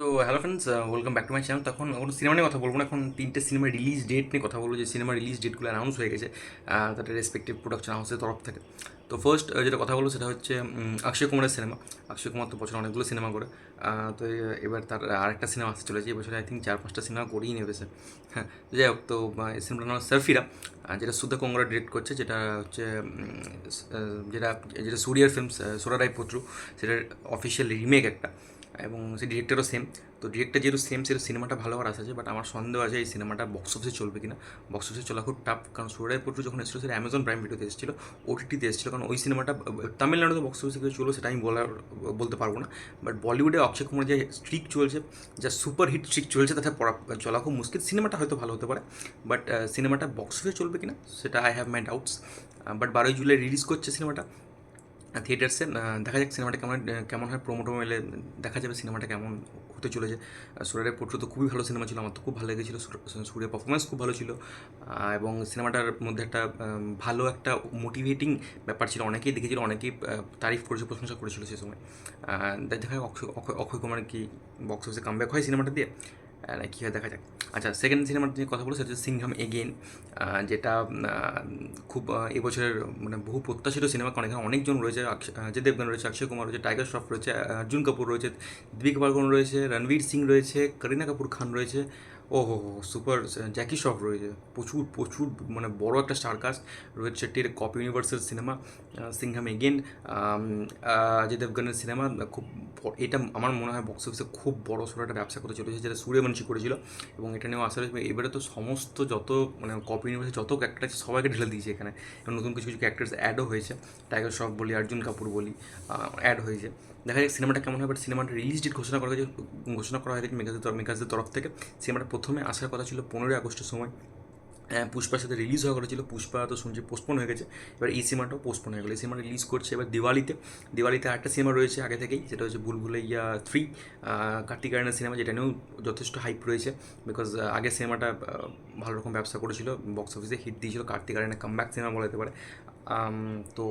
তো hello friends, welcome back to my channel. তখন কোনো সিনেমা নিয়ে কথা বলবো না, এখন তিনটে সিনেমা রিলিজ ডেট নিয়ে কথা বলবো, যে সিনেমা রিলিজ ডেটগুলো অ্যানাউন্স হয়ে গেছে তাদের রেসপেক্টিভ প্রোডাকশন হাউসের তরফ থেকে। তো ফার্স্ট যেটা কথা বলবো সেটা হচ্ছে অক্ষয় কুমারের সিনেমা। অক্ষয় কুমার তো বছর অনেকগুলো সিনেমা করে, তো এবার তার আরেকটা সিনেমা আসতে চলেছে এবছরে। আই থিঙ্ক 4-5টা সিনেমা করেই নেবে সে। হ্যাঁ, যাই হোক, তো এই সিনেমাটার নাম সার্ফিরা, যেটা সুধা কোংরা ডিরেক্ট করছে, যেটা হচ্ছে যেটা যেটা সূর্যার ফিল্মস, সোরা রায় পুত্র, সেটার অফিসিয়াল রিমেক একটা, এবং সেই ডিরেক্টরও সেম। তো ডিরেক্টর যেহেতু সেম, সেহেতু সিনেমাটা ভালো হওয়ার আশা আছে, বাট আমার সন্দেহ আছে এই সিনেমাটা বক্স অফিসে চলবে কিনা। বক্স অফিসে চলা খুব টাফ, কারণ সুরাইপুর যখন এসেছিল সেটা অ্যামাজন প্রাইম ভিডিওতে এসেছিল, ওটিটিতে এসেছিল। কারণ ওই সিনেমাটা তামিলনাড়ুতে বক্স অফিসে কিছু চলবে সেটা আমি বলতে পারবো না। বাট বলিউডে অক্ষয় কুমার যে স্ট্রিক চলছে, যা সুপার হিট স্ট্রিক চলছে, তাতে চলা খুব মুশকিল। সিনেমাটা হয়তো ভালো হতে পারে, বাট সিনেমাটা বক্স অফিসে চলবে কিনা সেটা I have my doubts. But 12ই জুলাই রিলিজ করছে সিনেমাটা থিয়েটার্সে। দেখা যাক সিনেমাটা কেমন কেমন হয়। প্রোমোটো এলে দেখা যাবে সিনেমাটা কেমন হতে চলেছে। সুরের পুত্র তো খুবই ভালো সিনেমা ছিল, আমার তো খুব ভালো লেগেছিলো। সুরের পারফরমেন্স খুব ভালো ছিল, এবং সিনেমাটার মধ্যে একটা ভালো একটা মোটিভেটিং ব্যাপার ছিল। অনেকেই দেখেছিল, অনেকেই তারিফ করেছে, প্রশংসা করেছিল সে সময়। দেখা যাক অক্ষয় কুমার কি বক্স অফিসে কামব্যাক হয় সিনেমাটা দিয়ে, না কী হয় দেখা যাক। আচ্ছা, সেকেন্ড সিনেমার নিয়ে কথা বলো, সেটা হচ্ছে সিংহাম এগেন, যেটা খুব এবছরের মানে বহু প্রত্যাশিত সিনেমা। কারণ এখানে অনেকজন রয়েছে, অজয় দেবগন রয়েছে, অক্ষয় কুমার রয়েছে, টাইগার শ্রফ রয়েছে, অর্জুন কাপুর রয়েছে, দীপিকা পাড়ুকোন রয়েছে, রণবীর সিং রয়েছে, করিনা কাপুর খান রয়েছে, ও হো হো সুপার, জ্যাকি শ্রফ রয়েছে, প্রচুর প্রচুর মানে বড় একটা স্টার কাস্ট। রোহিত শেট্টির কপি ইউনিভার্সের সিনেমা সিংহাম এগেন, অজয় দেবগনের সিনেমা। খুব এটা আমার মনে হয় বক্স অফিসে খুব বড় সড়ো একটা ব্যবসা করতে চলেছে, যেটা সূর্যবংশী করেছিল। এবং এটা নিয়েও আসলে এবারে তো সমস্ত যত মানে কপি ইউনিভার্সে যত ক্যারেক্টার আছে সবাইকে ঢেলে দিয়েছে এখানে, এবং নতুন কিছু কিছু ক্যারেক্টার্স অ্যাডও হয়েছে। টাইগার শ্রফ বলি, অর্জুন কাপুর বলি, অ্যাড হয়েছে। দেখা যাক সিনেমাটা কেমন হয়। বাট সিনেমাটা রিলিজ ডেট ঘোষণা করা হয়েছে মেকার্সদের তরফ থেকে। সিনেমাটা প্রথমে আসার কথা ছিল 15ই আগস্টের সময়। পুষ্পার সাথে রিলিজ হওয়ার কথা ছিল, পুষ্পা তো শুনছি পোস্টপোন হয়ে গেছে। এবার এই সিনেমাটাও পোস্টপোন হয়ে গেলো। এই সিনেমাটা রিলিজ করছে এবার দিওয়ালিতে আরেকটা সিনেমা রয়েছে আগে থেকেই, সেটা হচ্ছে ভুল ভুলাইয়া 3, কার্তিক আরিয়ানের সিনেমা, যেটা নিয়েও যথেষ্ট হাইপ রয়েছে। বিকজ আগের সিনেমাটা ভালো রকম ব্যবসা করেছিল, বক্স অফিসে হিট দিয়েছিল, কার্তিক আরিয়ানের কামব্যাক সিনেমা বলা যেতে পারে। তো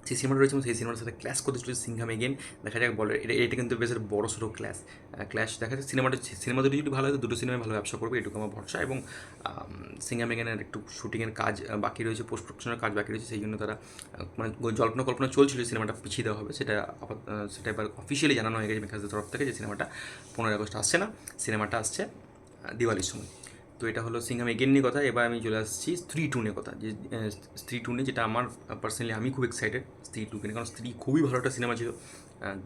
সেই সিনেমাটা রয়েছে, এবং সেই সিনেমার সাথে ক্ল্যাশ করতে চলেছে সিংহাম এগেন। দেখা যাক বলে, এটা কিন্তু বেশ একটা বড় সড়ো ক্ল্যাশ দেখা যাক। সিনেমা দুটো যদি ভালো হয় তো দুটো সিনেমায় ভালো ব্যবসা করবে, এটুকু আমার ভরসা। এবং সিংহাম এগেনের একটু শুটিংয়ের কাজ বাকি রয়েছে, পোস্ট প্রোডাকশনের কাজ বাকি রয়েছে, সেই জন্য তারা মানে জল্পনা কল্পনা চলছিল সিনেমাটা পিছিয়ে দেওয়া হবে। সেটা এবার অফিসিয়ালি জানানো হয়ে গেছে মেকার্সদের তরফ থেকে, যে সিনেমাটা 15ই আগস্ট আসছে না, সিনেমাটা আসছে দিওয়ালির সময়। তো এটা হলো সিংহাম এগেন নিয়ে কথা। এবার আমি চলে আসছি স্ত্রী 2 নিয়ে কথা, যে স্ত্রী 2 নিয়ে, যেটা আমার পার্সোনালি আমি খুব এক্সাইটেড স্ত্রী 2 নিয়ে। কারণ স্ত্রী খুবই ভালো একটা সিনেমা ছিল,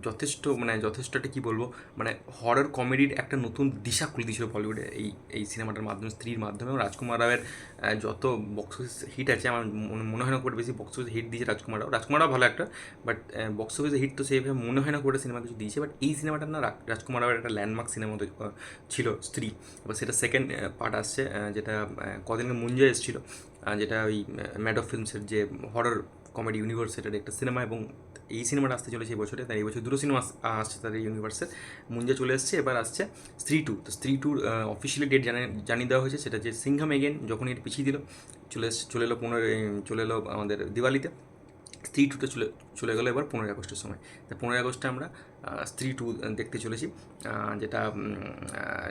যথেষ্ট একটা কী বলবো, মানে হরর কমেডির একটা নতুন দিশা খুলে দিয়েছিল বলিউডে এই সিনেমাটার মাধ্যমে, স্ত্রীর মাধ্যমে। এবং রাজকুমার রাওয়ের যত বক্স অফিস হিট আছে, আমার মনে হয় না করে বেশি বক্স অফিস হিট দিয়েছে রাজকুমার রাও ভালো একটা, বাট বক্স অফিসে হিট তো সেইভাবে মনে হয় না করে সিনেমা কিছু দিয়েছে। বাট এই সিনেমাটা না রাজকুমার রাওয়ের একটা ল্যান্ডমার্ক সিনেমা ছিল স্ত্রী। এবার সেটা সেকেন্ড পার্ট আসছে, যেটা কদিন আগে মুঞ্জে এসেছিলো, যেটা ওই ম্যাড অফ ফিল্মসের যে হরর কমেডি ইউনিভার্স, সেটার একটা সিনেমা। এবং এই সিনেমাটা আসতে চলেছে এই বছরে, তাই এই বছর দুটো সিনেমা আসছে তাদের ইউনিভার্সের। মুঞ্জে চলে এসছে, এবার আসছে স্ত্রী 2। তো স্ত্রী 2 অফিসিয়ালি ডেট জানিয়ে দেওয়া হয়েছে, সেটা যে সিংহাম এগেন যখন এর পিছিয়ে দিল, চলে এলো আমাদের দিওয়ালিতে। স্ত্রী 2টা চলে গেলো এবার 15ই আগস্টের সময়। তাই 15ই আগস্টে আমরা স্ত্রী 2 দেখতে চলেছি, যেটা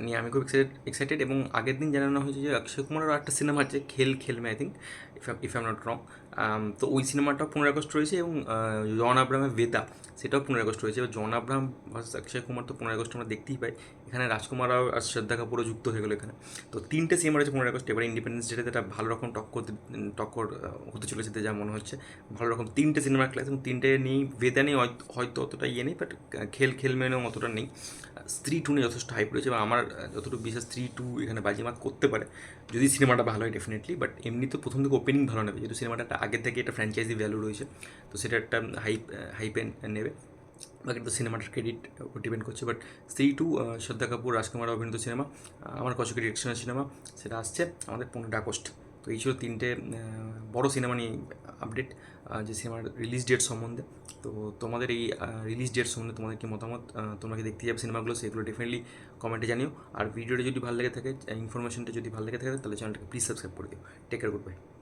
নিয়ে আমি খুব এক্সাইটেড। এবং আগের দিন জানানো হয়েছে যে অক্ষয় কুমারেরও একটা সিনেমা আছে, Khel Mein, I think, if I am not wrong. তো ওই সিনেমাটাও 15ই আগস্ট রয়েছে। এবং জন আব্রাহামের বেদা, সেটাও 15ই আগস্ট রয়েছে। এবার জন আব্রাহাম ভার্সেস অক্ষয় কুমার তো 15ই আগস্ট আমরা দেখতেই পাই। এখানে রাজকুমার রাও আর শ্রদ্ধা কাপুরও যুক্ত হয়ে গেলো এখানে। তো তিনটে সিনেমা রয়েছে 15ই আগস্ট। এবার ইন্ডিপেন্ডেন্স ডেতে একটা ভালো রকম টক্কর হতে চলেছে যা মনে হচ্ছে। ভালো রকম তিনটে সিনেমার ক্লাস, এবং তিনটে নেই, বেদা নেই হয়তো অতটা ইয়ে নেই, বাট খেল মেনেও অতটা নেই। স্ত্রী 2 নিয়ে যথেষ্ট হাইপ রয়েছে, এবং আমার যতটুকু বিশ্বাস স্ত্রী 2 এখানে বাজিমাত করতে পারে, যদি সিনেমাটা ভালো হয় ডেফিনেটলি। বাট এমনি তো প্রথম থেকে ওপেনিং ভালো নেবে, যেহেতু সিনেমাটা একটা আগে থেকে একটা ফ্র্যাঞ্চাইজি ভ্যালু রয়েছে, তো সেটা একটা হাইপে নেবে। বাকি তো সিনেমাটার ক্রেডিট ডিপেন্ড করছে। বাট স্ত্রী 2, শ্রদ্ধা কাপুর, রাজকুমার অভিনীত সিনেমা, আমার কৌশিকী ডিরেকশনের সিনেমা, সেটা আসছে আমাদের 15ই আগস্ট। তো এই ছিল তিনটে বড় সিনেমা নিয়ে আপডেট, যে সিনেমার রিলিজ ডেট সম্বন্ধে। তো তোমাদের এই রিলিজ ডেট সম্বন্ধে তোমাদের কি মতামত, তোমরা কি দেখতে যাবে সিনেমাগুলো, সেগুলো ডেফিনেটলি কমেন্টে জানিও। আর ভিডিওটা যদি ভালো লেগে থাকে, ইনফরমেশনটা যদি ভালো লেগে থাকে, তাহলে চ্যানেলটাকে প্লিজ সাবস্ক্রাইব করে দিও। Take care, good by.